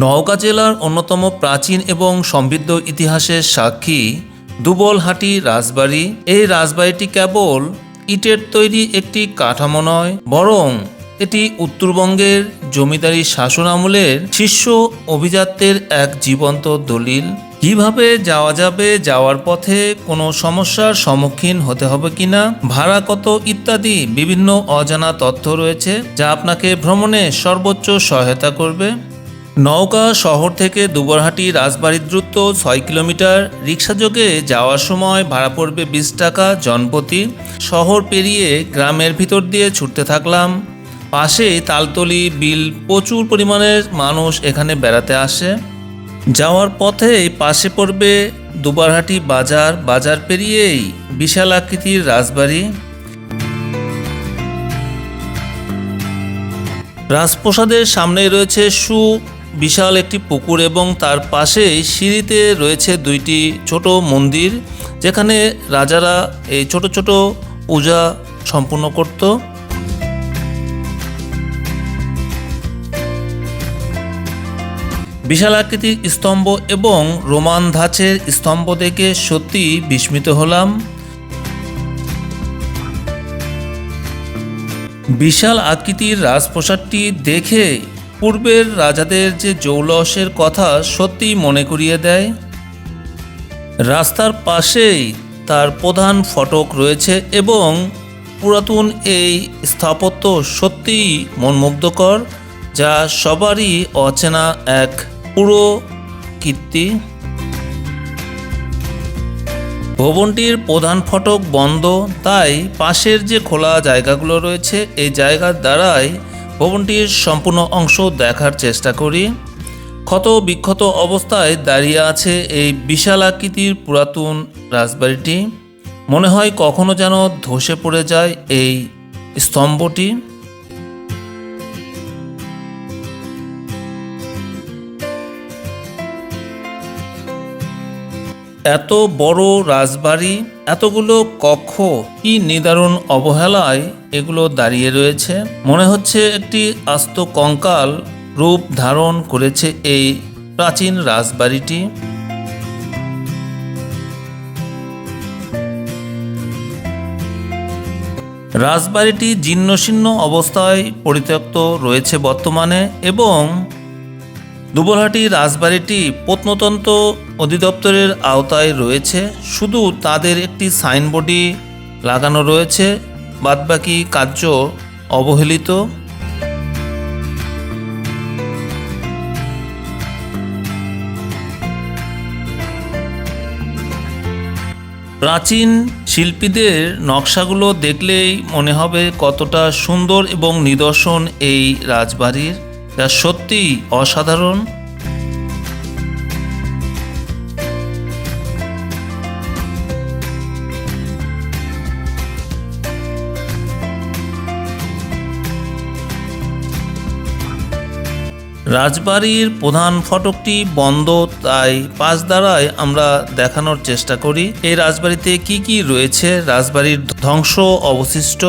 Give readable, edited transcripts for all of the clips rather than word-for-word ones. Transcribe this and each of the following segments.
নওগাঁ জেলার অন্যতম প্রাচীন এবং সমৃদ্ধ ইতিহাসের সাক্ষী দুবলহাটি রাজবাড়ি। এই রাজবাড়িটি কেবল ইটের তৈরি একটি কাঠামো নয়, বরং এটি উত্তরবঙ্গের জমিদারি শাসন আমলের শীর্ষ অভিজাত্যের এক জীবন্ত দলিল। কিভাবে যাওয়া যাবে, যাওয়ার পথে কোনো সমস্যার সম্মুখীন হতে হবে কিনা, ভাড়া কত ইত্যাদি বিভিন্ন অজানা তথ্য রয়েছে যা আপনাকে ভ্রমণে সর্বোচ্চ সহায়তা করবে। নওগাঁ শহর থেকে দুবলহাটি রাজবাড়ি দূরত্ব 6 কিলোমিটার। রিক্সাযোগে যাওয়ার সময় ভাড়া পড়বে 20 টাকা জনপ্রতি। শহর পেরিয়ে গ্রামের ভিতর দিয়ে ছুটতে থাকলাম। পাশে তালতলি বিল, প্রচুর পরিমাণের মানুষ এখানে বেড়াতে আসে। যাওয়ার পথেই পাশে পড়বে দুবলহাটি বাজার। বাজার পেরিয়েই বিশাল আকৃতির রাজবাড়ি। রাজপ্রাসাদের সামনেই রয়েছে বিশাল একটি পুকুর এবং তার পাশেই সিঁড়িতে রয়েছে 2টি ছোট মন্দির, যেখানে রাজারা এই ছোট ছোট পূজা সম্পূর্ণ করত। বিশাল আকৃতির স্তম্ভ এবং রোমান ধাঁচের স্তম্ভ দেখে সত্যি বিস্মিত হলাম। বিশাল আকৃতির রাজপ্রাসাদটি দেখে পূর্বের রাজাদের যে জৌলসের কথা সত্যি মনে করিয়ে দেয়। রাস্তার পাশেই তার প্রধান ফটক রয়েছে এবং পুরাতন এই স্থাপত্য সত্যিই মনমুগ্ধকর, যা সবারই অচেনা এক পুরো কীর্তি। ভবনটির প্রধান ফটক বন্ধ, তাই পাশের যে খোলা জায়গাগুলো রয়েছে এই জায়গার দ্বারাই ভবনটির সম্পূর্ণ অংশ দেখার চেষ্টা করি। ক্ষত বিক্ষত অবস্থায় দাঁড়িয়ে আছে এই বিশাল আকৃতির পুরাতন রাজবাড়িটি। মনে হয় কখনো যেন ধসে পড়ে যায় এই স্তম্ভটি। এত বড় রাজবাড়ি, এতগুলো কক্ষ, কি নিদারুণ অবহেলায় এগুলো দাঁড়িয়ে রয়েছে। মনে হচ্ছে একটি আস্ত কঙ্কাল রূপ ধারণ করেছে এই প্রাচীন রাজবাড়িটি। রাজবাড়িটি জীর্ণশীর্ণ অবস্থায় পরিত্যক্ত রয়েছে বর্তমানে এবং দুবলহাটি রাজবাড়িটি প্রত্নতত্ত্ব অধিদপ্তরের আওতায় রয়েছে। শুধু তাদের একটি সাইনবোর্ডই লাগানো রয়েছে, বাদবাকি কার্য অবহেলিত। প্রাচীন শিল্পীদের নকশাগুলো দেখলেই মনে হবে কতটা সুন্দর এবং নিদর্শন এই রাজবাড়ির, যা সত্যিই অসাধারণ। রাজবাড়ির প্রধান ফটকটি বন্ধ, তাই পাশ দ্বারাই আমরা দেখানোর চেষ্টা করি এই রাজবাড়িতে কি কি রয়েছে, রাজবাড়ির ধ্বংস অবশিষ্ট।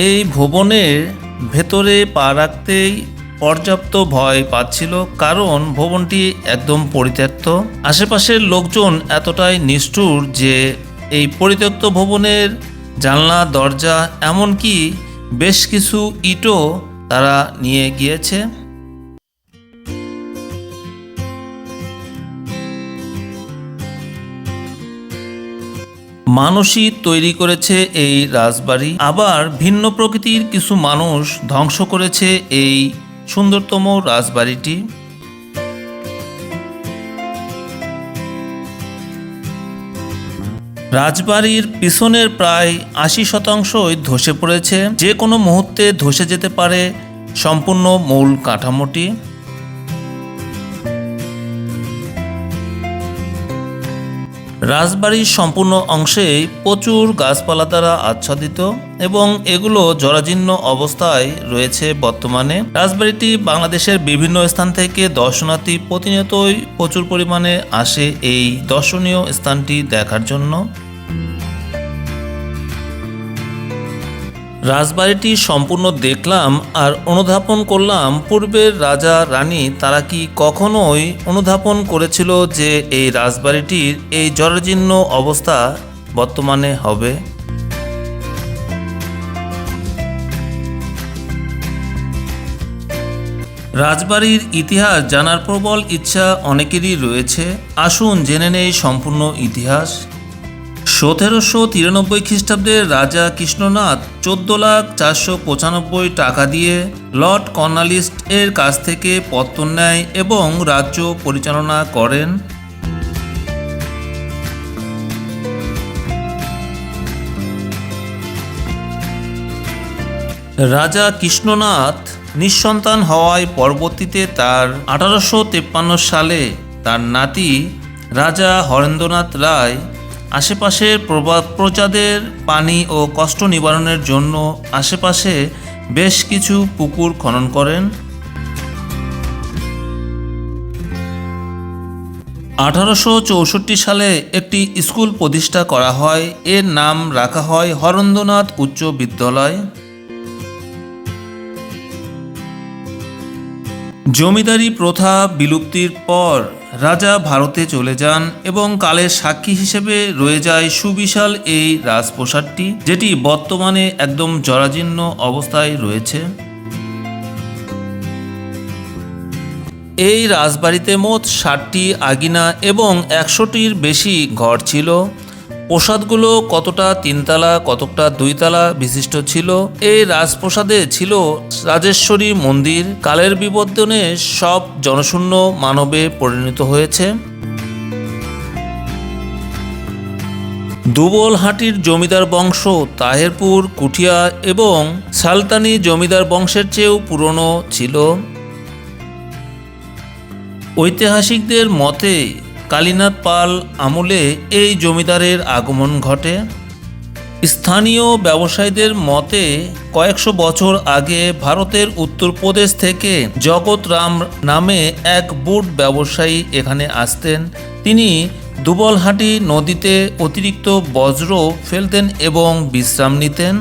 এই ভবনের ভেতরে পা রাখতেই পর্যাপ্ত ভয় পাচ্ছিল, কারণ ভবনটি একদম পরিত্যক্ত। আশেপাশের লোকজন এতটাই নিষ্ঠুর যে এই পরিত্যক্ত ভবনের জানলা, দরজা, এমনকি বেশ কিছু ইটও তারা নিয়ে গিয়েছে। মানুষই তৈরি করেছে এই রাজবাড়ি, আবার ভিন্ন প্রকৃতির কিছু মানুষ ধ্বংস করেছে এই সুন্দরতম রাজবাড়িটি। রাজবাড়ির পিছনের প্রায় 80% ধসে পড়েছে। যে কোনো মুহূর্তে ধসে যেতে পারে সম্পূর্ণ মূল কাঠামোটি। রাজবাড়ির সম্পূর্ণ অংশেই প্রচুর গাছপালা দ্বারা আচ্ছাদিত এবং এগুলো জরাজীর্ণ অবস্থায় রয়েছে বর্তমানে। রাজবাড়িটি বাংলাদেশের বিভিন্ন স্থান থেকে দর্শনার্থী প্রতিনিয়তই প্রচুর পরিমাণে আসে এই দর্শনীয় স্থানটি দেখার জন্য। রাজবাড়িটি সম্পূর্ণ দেখলাম আর অনুধাবন করলাম পূর্বের রাজা রানী তারা কি কখনোই অনুধাবন করেছিল যে এই রাজবাড়িটির এই জরাজীর্ণ অবস্থা বর্তমানে হবে। রাজবাড়ির ইতিহাস জানার প্রবল ইচ্ছা অনেকেরই রয়েছে। আসুন জেনে নেই সম্পূর্ণ ইতিহাস। 1793 খ্রিস্টাব্দে রাজা কৃষ্ণনাথ 14,495 টাকা দিয়ে লর্ড কর্নওয়ালিস এর কাছ থেকে পত্তন নেয় এবং রাজ্য পরিচালনা করেন। রাজা কৃষ্ণনাথ নিঃসন্তান হওয়ায় পরবর্তীতে তার 1853 সালে তার নাতি রাজা হরেন্দ্রনাথ রায় আশেপাশের প্রজাদের পানি ও কষ্ট নিবারণের জন্য আশেপাশে বেশ কিছু পুকুর খনন করেন। 1864 সালে একটি স্কুল প্রতিষ্ঠা করা হয়। এর নাম রাখা হয় হরেন্দ্রনাথ উচ্চ বিদ্যালয়। জমিদারি প্রথা বিলুপ্তির পর রাজা ভারতে চলে যান এবং কালের সাক্ষী হিসেবে রয়ে যায় সুবিশাল এই রাজপ্রাসাদটি, যেটি বর্তমানে একদম জরাজীর্ণ অবস্থায় রয়েছে। এই রাজবাড়িতে মোট 60টি আঙিনা এবং 100টির বেশি ঘর ছিল। প্রাসাদগুলো কতটা তিনতলা কতটা দুইতলা বিশিষ্ট ছিল। এই রাজপ্রাসাদে ছিল রাজেশ্বরী মন্দির। কালের বিবর্তনে সব জনশূন্য মানবে পরিণত হয়েছে। দুবলহাটির জমিদার বংশ তাহেরপুর, কুঠিয়া এবং সালতানি জমিদার বংশের চেয়েও পুরনো ছিল। ঐতিহাসিকদের মতে কালীনাথ পাল আমলে এই জমিদারের আগমন ঘটে। স্থানীয় ব্যবসায়ীদের মতে কয়েকশো বছর আগে ভারতের উত্তরপ্রদেশ থেকে জগৎ রাম নামে এক বুট ব্যবসায়ী এখানে আসতেন। তিনি দুবলহাটি নদীতে অতিরিক্ত বজ্র ফেলতেন এবং বিশ্রাম নিতেন।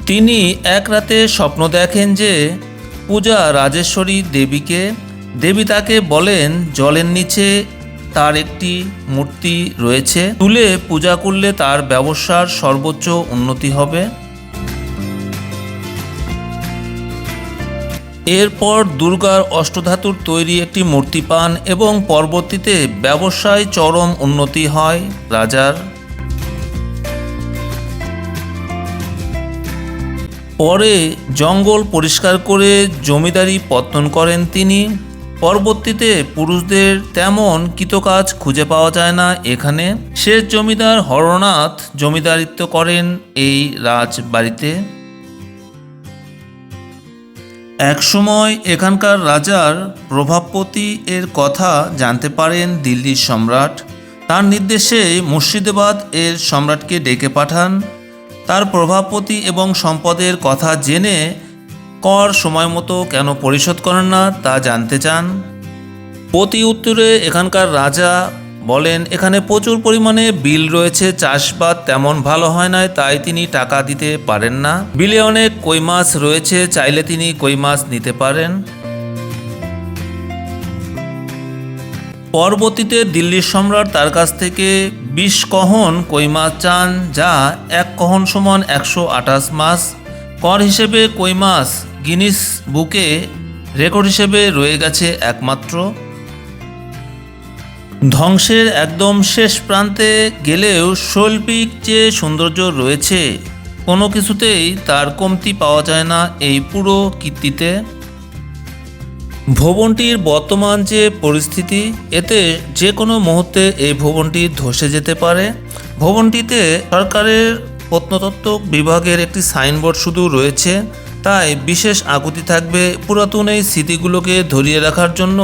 তিনি এক রাতে স্বপ্ন দেখেন যে পূজা রাজেশ্বরী দেবীকে। দেবী তাকে বলেন জলের নিচে তার একটি মূর্তি রয়েছে, তুলে পূজা করলে তার ব্যবসার সর্বোচ্চ উন্নতি হবে। এরপর দুর্গার অষ্টধাতুর তৈরি একটি মূর্তি পান এবং পরবর্তীতে ব্যবসায় চরম উন্নতি হয় রাজার। পরে জঙ্গল পরিষ্কার করে জমিদারি পত্তন করেন তিনি। পরবর্তীতে পুরুষদের তেমন কৃতকাজ খুঁজে পাওয়া যায় না এখানে। শেষ জমিদার হরনাথ জমিদারিত্ব করেন এই রাজবাড়িতে। একসময় এখানকার রাজার প্রভাবপতি এর কথা জানতে পারেন দিল্লির সম্রাট। তার নির্দেশে মুর্শিদাবাদ এর সম্রাটকে ডেকে পাঠান। তার প্রভাবপতি এবং সম্পদের কথা জেনে কর সময় মতো কেন পরিশোধ করেন না তা জানতে চান। প্রতি উত্তরে এখানকার রাজা বলেন এখানে প্রচুর পরিমাণে বিল রয়েছে, চাষবাদ তেমন ভালো হয় না, তাই তিনি টাকা দিতে পারেন না। বিলে অনেক কই মাছ রয়েছে, চাইলে তিনি কই মাছ নিতে পারেন। পরবর্তীতে দিল্লির সম্রাট তার কাছ থেকে 20 কহন কই মাছ চান, যা 1 কহন সমান 128 মাছ। কর হিসেবে কই মাছ গিনিস বুকে রেকর্ড হিসেবে রয়ে গেছে একমাত্র। ধ্বংসের একদম শেষ প্রান্তে গেলেও শৈল্পিক যে সৌন্দর্য রয়েছে কোনো কিছুতেই তার কমতি পাওয়া যায় না এই পুরো কীর্তিতে। ভবনটির বর্তমান যে পরিস্থিতি, এতে যে কোনো মুহূর্তে এই ভবনটি ধসে যেতে পারে। ভবনটিতে সরকারের প্রত্নতত্ত্ব বিভাগের একটি সাইনবোর্ড শুধু রয়েছে, তাই বিশেষ আকুতি থাকবে পুরাতন এই স্মৃতিগুলোকে ধরিয়ে রাখার জন্য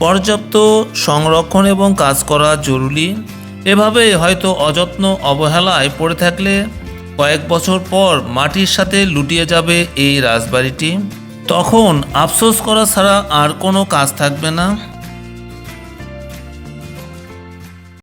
পর্যাপ্ত সংরক্ষণ এবং কাজ করা জরুরি। এভাবে হয়তো অযত্ন অবহেলায় পড়ে থাকলে কয়েক বছর পর মাটির সাথে লুটিয়ে যাবে এই রাজবাড়িটি। তখন আফসোস করা ছাড়া আর কোনো কাজ থাকবে না।